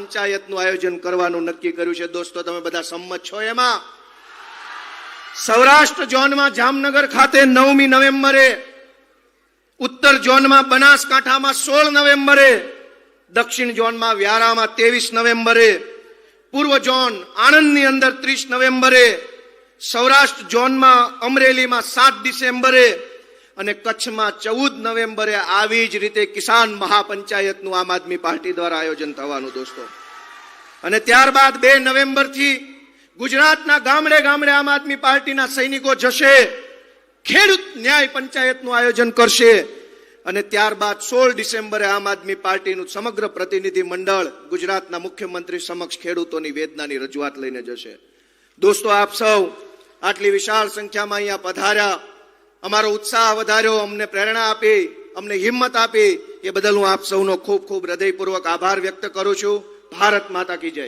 પંચાયતનું આયોજન કરવાનું નક્કી કર્યું છે. દોસ્તો, તમે બધા સંમત છો એમાં? સૌરાષ્ટ્ર ઝોનમાં જામનગર ખાતે 9મી નવેમ્બરે, ઉત્તર ઝોનમાં બનાસકાંઠામાં 16 નવેમ્બરે, દક્ષિણ ઝોનમાં વ્યારામાં 23 નવેમ્બરે, પૂર્વ ઝોન આણંદની અંદર 30 નવેમ્બરે, સૌરાષ્ટ્ર ઝોનમાં અમરેલીમાં 7 ડિસેમ્બરે અને કચ્છમાં 14 નવેમ્બરે આવી જ રીતે કિસાન મહાપંચાયતનું આમ આદમી પાર્ટી દ્વારા આયોજન થવાનું દોસ્તો. અને ત્યારબાદ 2 નવેમ્બરથી ગુજરાતના ગામડે ગામડે આમ આદમી પાર્ટીના સૈનિકો જશે, ખેડૂત ન્યાય પંચાયતનું આયોજન કરશે અને ત્યારબાદ 16 ડિસેમ્બરે આમ આદમી પાર્ટીનું સમગ્ર પ્રતિનિધિ મંડળ ગુજરાતના મુખ્યમંત્રી સમક્ષ ખેડૂતોની વેદનાની રજૂઆત લઈને જશે. દોસ્તો, આપ સૌ આટલી વિશાળ સંખ્યામાં અહીંયા પધાર્યા, અમારો ઉત્સાહ વધાર્યો, અમને પ્રેરણા આપી, અમને હિંમત આપી, એ બદલ હું આપ સૌનો ખૂબ ખૂબ હૃદયપૂર્વક આભાર વ્યક્ત કરું છું. ભારત માતા કી જય.